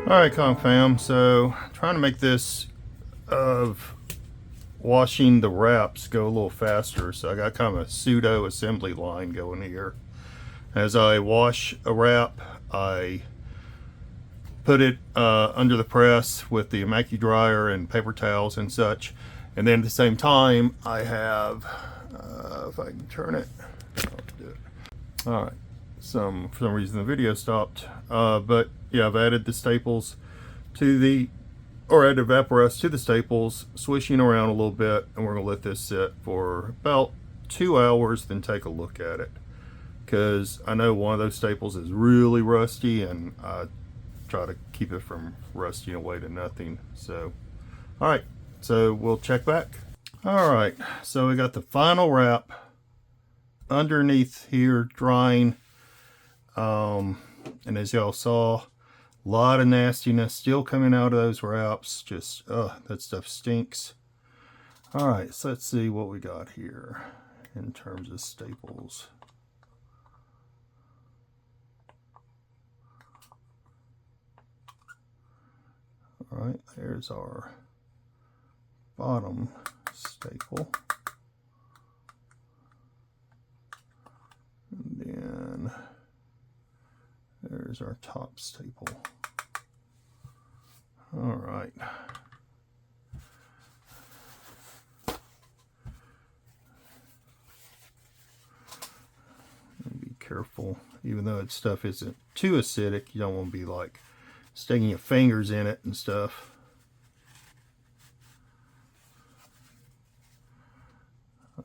Alright, Kong fam, so trying to make this of washing the wraps go a little faster, so I got kind of a pseudo assembly line going here. As I wash a wrap, I put it under the press with the Macu-Dryer and paper towels and such, and then at the same time I have, if I can turn it, I'll do it. Alright, for some reason the video stopped, but yeah, I've added the staples to the, or added Vaporust to the staples, swishing around a little bit, and we're going to let this sit for about 2 hours, then take a look at it. Because I know one of those staples is really rusty, and I try to keep it from rusting away to nothing. So, alright, so we'll check back. Alright, so we got the final wrap underneath here drying. And as y'all saw, a lot of nastiness still coming out of those wraps. Just, that stuff stinks. Alright, so let's see what we got here in terms of staples. Alright, there's our bottom staple. And then there's our top staple. Alright. Be careful, even though that stuff isn't too acidic, you don't want to be like sticking your fingers in it and stuff.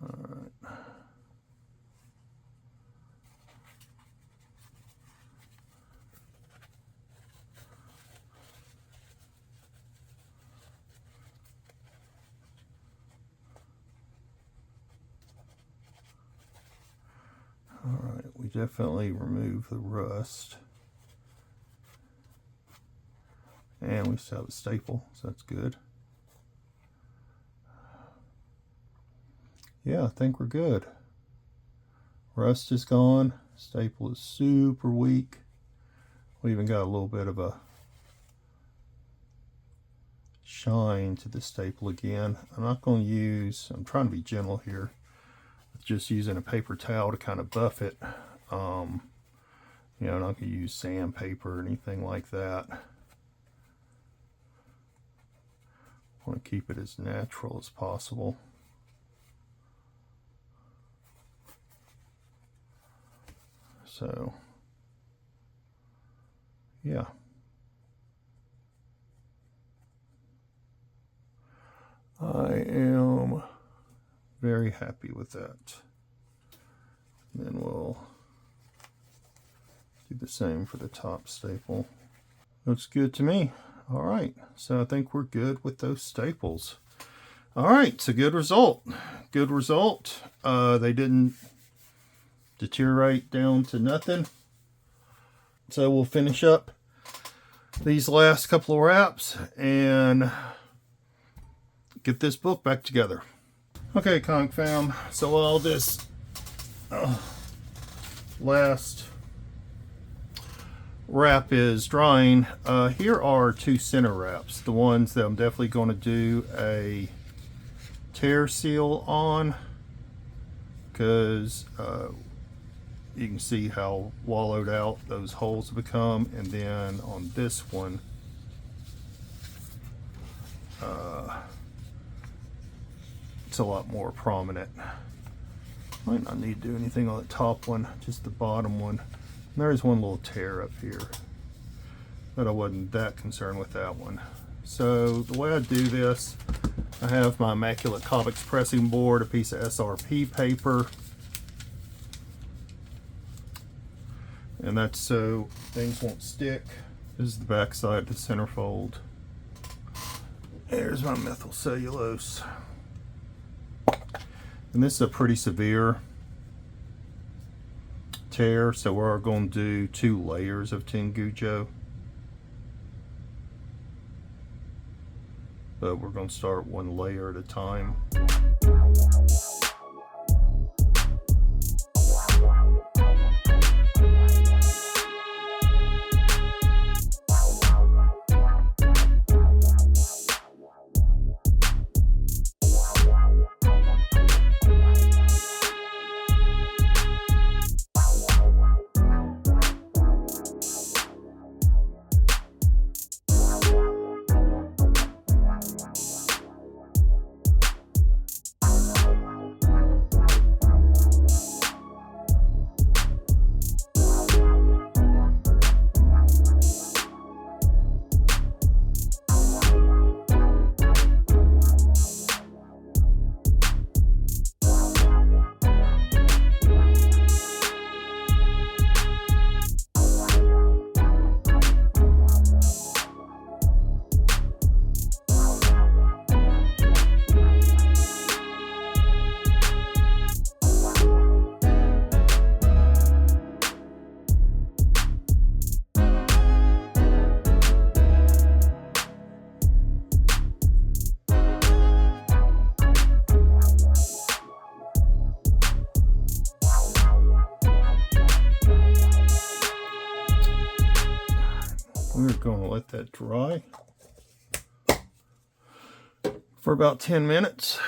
Alright. Alright, we definitely remove the rust. And we still have a staple, so that's good. Yeah, I think we're good. Rust is gone. Staple is super weak. We even got a little bit of a shine to the staple again. I'm not going to use, I'm trying to be gentle here, with just using a paper towel to kind of buff it. You know, I'm not going to use sandpaper or anything like that. I want to keep it as natural as possible. So, yeah. I am very happy with that. And then we'll do the same for the top staple. Looks good to me. All right, so I think we're good with those staples. All right, so good result. Good result. They didn't deteriorate down to nothing. So we'll finish up these last couple of wraps and get this book back together. Okay, Kong fam, so while this last wrap is drying, here are two center wraps, the ones that I'm definitely going to do a tear seal on, because you can see how wallowed out those holes have become. And then on this one, it's a lot more prominent. Might not need to do anything on the top one, just the bottom one. And there's one little tear up here, but I wasn't that concerned with that one. So the way I do this, I have my Immaculate Comics pressing board, a piece of SRP paper, and that's so things won't stick. This is the back side of the centerfold. There's my methyl cellulose. And this is a pretty severe tear, so we're going to do 2 layers of Tengujo. But we're going to start 1 layer at a time. going to let that dry for about 10 minutes.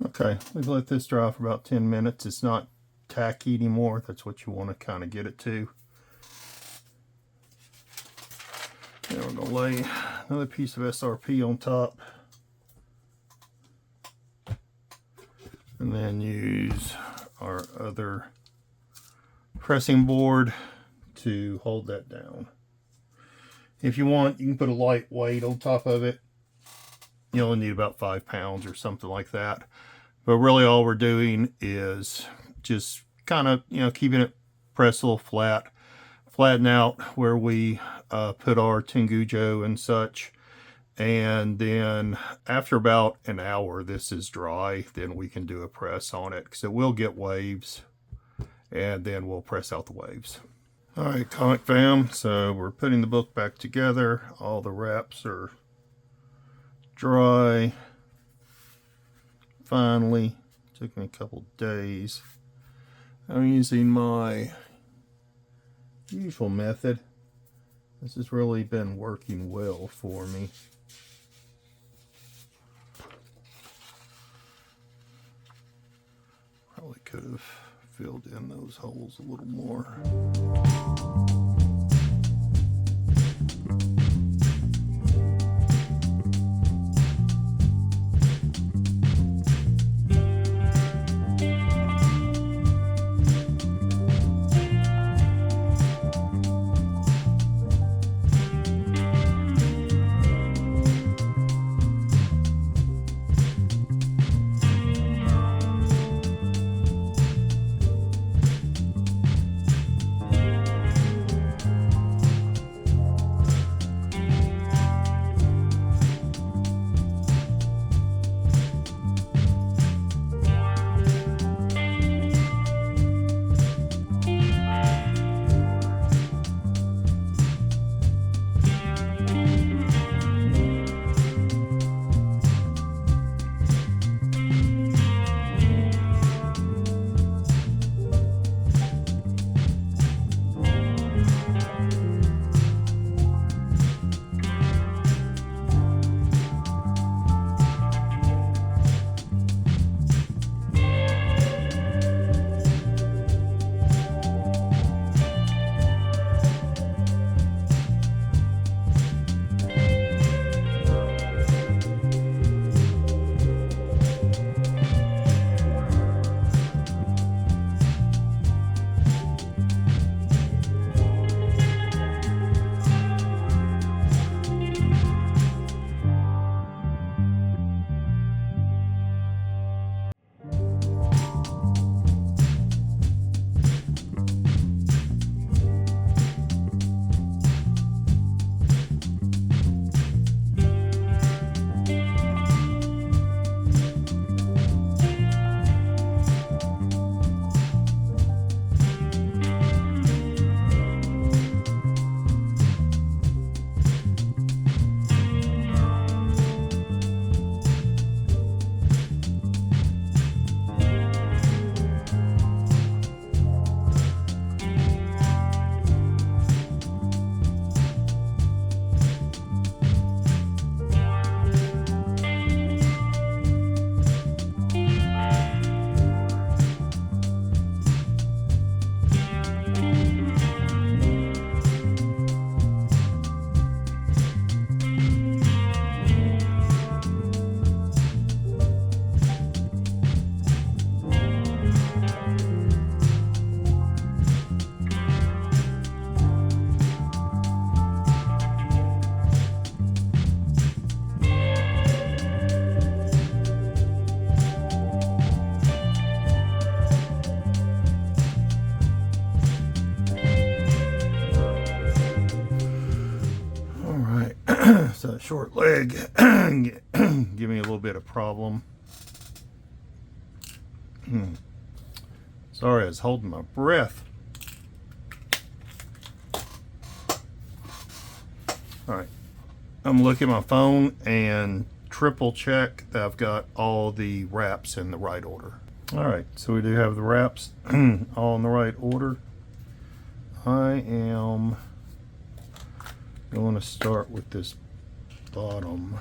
Okay, we've let this dry for about 10 minutes. It's not tacky anymore. That's what you want to kind of get it to. Then we're going to lay another piece of SRP on top. And then use our other pressing board to hold that down. If you want, you can put a light weight on top of it. You only need about 5 pounds or something like that. But really all we're doing is just kind of, keeping it pressed a little flat. Flatten out where we put our Tengujo and such. And then after about an hour this is dry, then we can do a press on it, because it will get waves, and then we'll press out the waves. Alright, Comic Fam, so we're putting the book back together. All the wraps are dry. Finally, took me a couple days. I'm using my usual method. This has really been working well for me. Probably could have filled in those holes a little more. So short leg give me a little bit of problem. Sorry, I was holding my breath. Alright, I'm looking at my phone and triple check that I've got all the wraps in the right order. Alright, so we do have the wraps all in the right order. I am I want to start with this bottom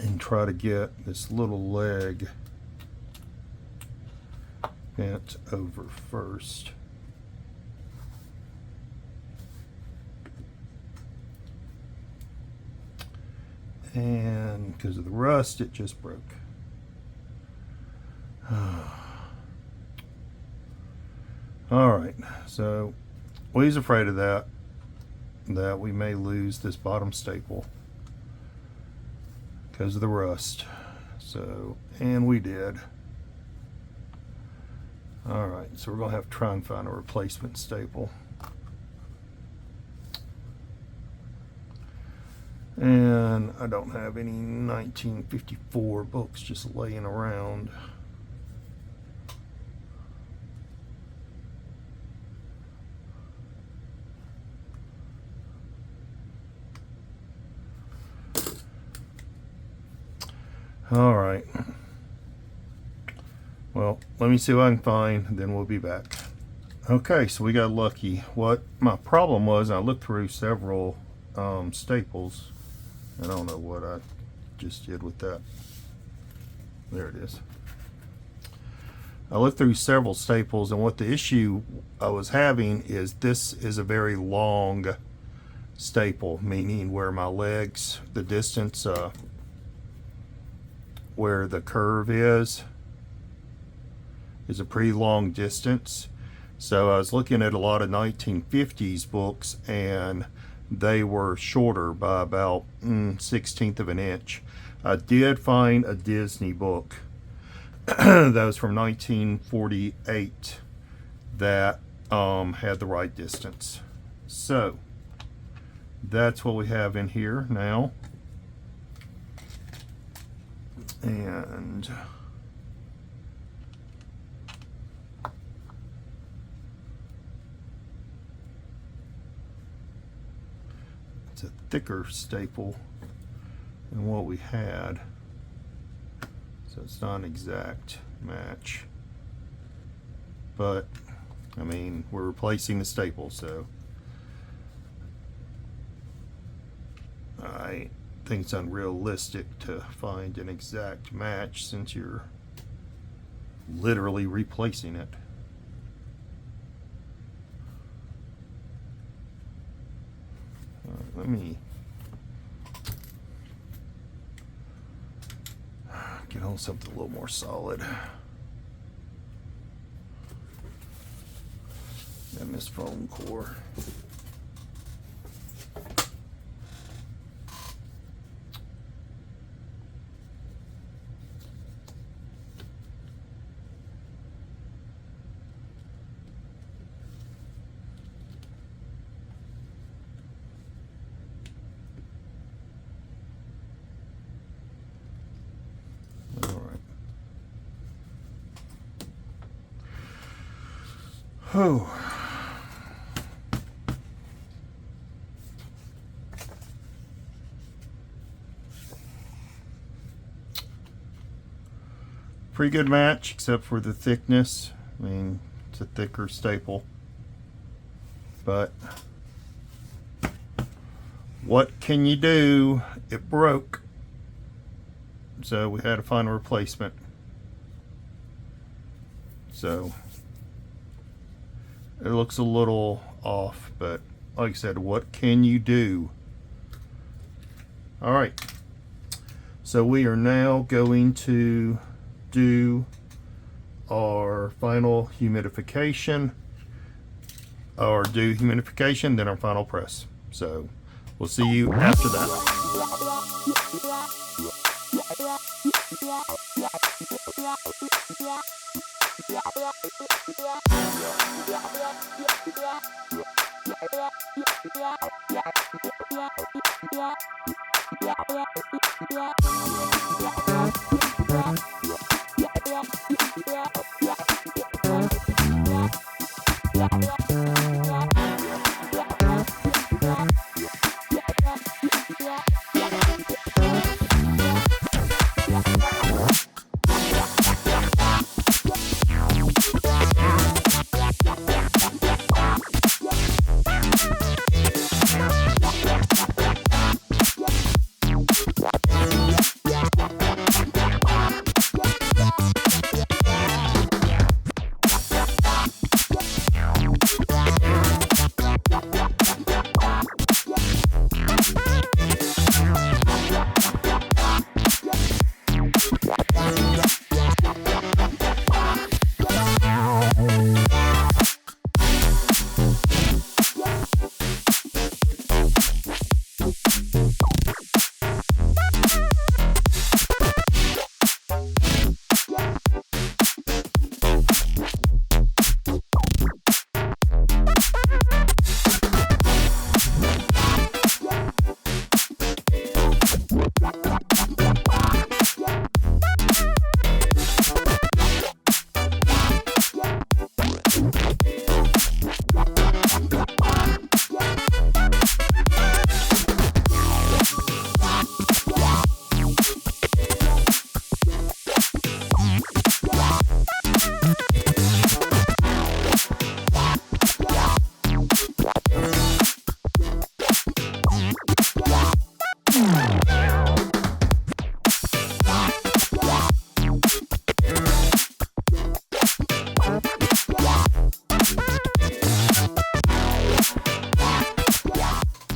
and try to get this little leg bent over first. And because of the rust, it just broke. All right, so we's afraid of that we may lose this bottom staple because of the rust. So, and we did. All right, so we're gonna have to try and find a replacement staple. And I don't have any 1954 books just laying around. All right. Well, let me see what I can find, then we'll be back. Okay, so we got lucky. What my problem was, I looked through several staples. I don't know what I just did with that. There it is. I looked through several staples, and what the issue I was having is this is a very long staple, meaning where my legs, the distance where the curve is a pretty long distance. So I was looking at a lot of 1950s books, and they were shorter by about 1/16 of an inch. I did find a Disney book that was from 1948 that had the right distance. So that's what we have in here now. And it's a thicker staple than what we had, so it's not an exact match, but I mean, we're replacing the staple, so I think it's unrealistic to find an exact match since you're literally replacing it. Let me get on something a little more solid than this foam core. Oh. Pretty good match, except for the thickness. I mean, it's a thicker staple. But what can you do? It broke. So we had to find a replacement. So it looks a little off, but like I said, what can you do? All right, so we are now going to do our final humidification, or do humidification, then our final press. So we'll see you after that.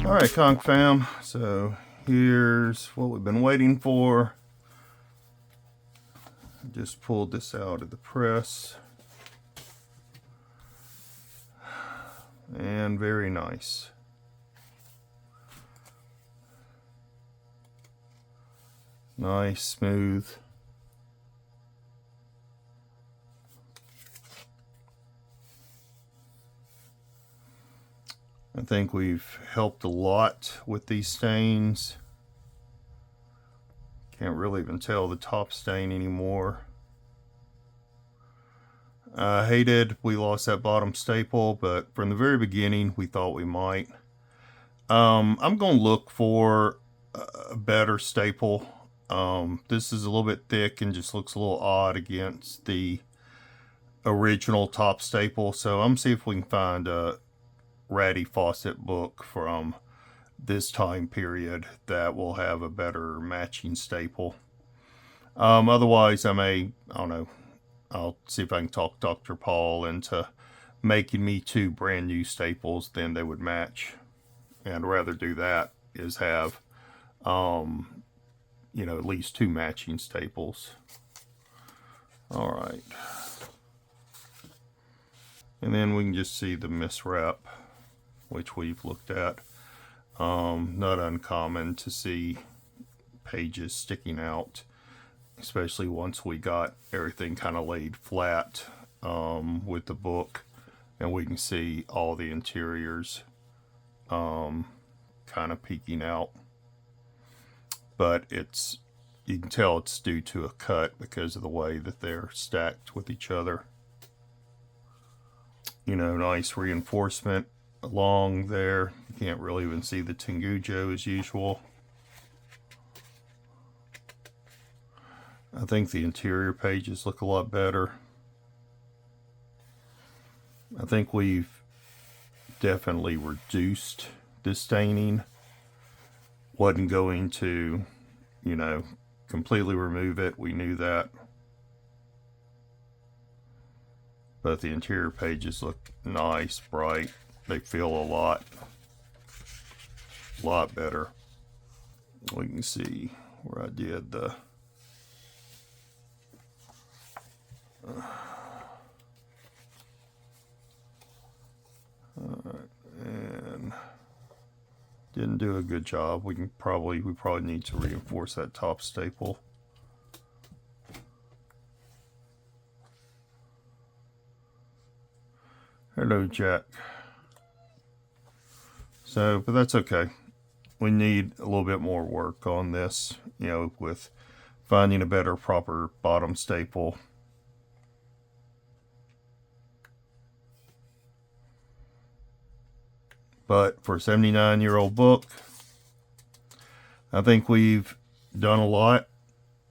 Alright, Conk fam, so here's what we've been waiting for. Just pulled this out of the press. And very nice. Nice, smooth. I think we've helped a lot with these stains. Can't really even tell the top stain anymore. I hated we lost that bottom staple, but from the very beginning we thought we might. I'm going to look for a better staple. This is a little bit thick and just looks a little odd against the original top staple. So I'm going to see if we can find a Ratty Fawcett book from this time period that will have a better matching staple. Otherwise I don't know, I'll see if I can talk Dr. Paul into making me 2 brand new staples, then they would match. And I'd rather do that is have you know, at least 2 matching staples. Alright, and then we can just see the miswrap, which we've looked at. Not uncommon to see pages sticking out, especially once we got everything kind of laid flat with the book, and we can see all the interiors kind of peeking out. But you can tell it's due to a cut because of the way that they're stacked with each other. You know, nice reinforcement along there. You can't really even see the Tengujo as usual. I think the interior pages look a lot better. I think we've definitely reduced the staining. Wasn't going to, you know, completely remove it. We knew that. But the interior pages look nice, bright. They feel a lot better. We can see where I did the and didn't do a good job. We probably need to reinforce that top staple. Hello, Jack. So, but that's okay. We need a little bit more work on this, you know, with finding a better proper bottom staple. But for a 79-year-old book, I think we've done a lot.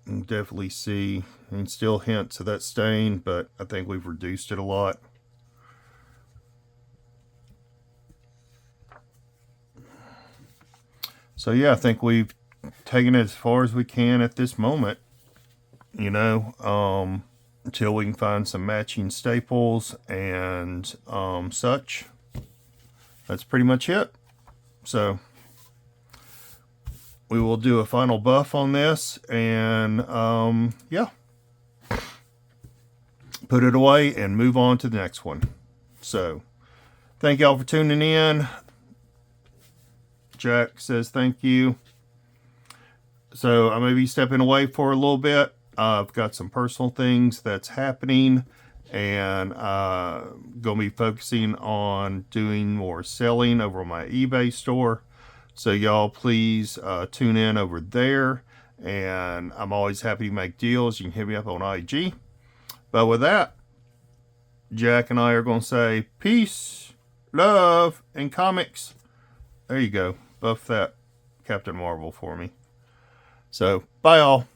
You can definitely see, and still hints of that stain, but I think we've reduced it a lot. So yeah, I think we've taken it as far as we can at this moment, you know, until we can find some matching staples and such. That's pretty much it. So we will do a final buff on this and yeah, put it away and move on to the next one. So thank y'all for tuning in. Jack says thank you. So I may be stepping away for a little bit. I've got some personal things that's happening, and gonna be focusing on doing more selling over on my eBay store. So y'all please tune in over there, and I'm always happy to make deals. You can hit me up on IG. But with that, Jack and I are gonna say peace, love, and comics. There you go. Buff that Captain Marvel for me. So bye all.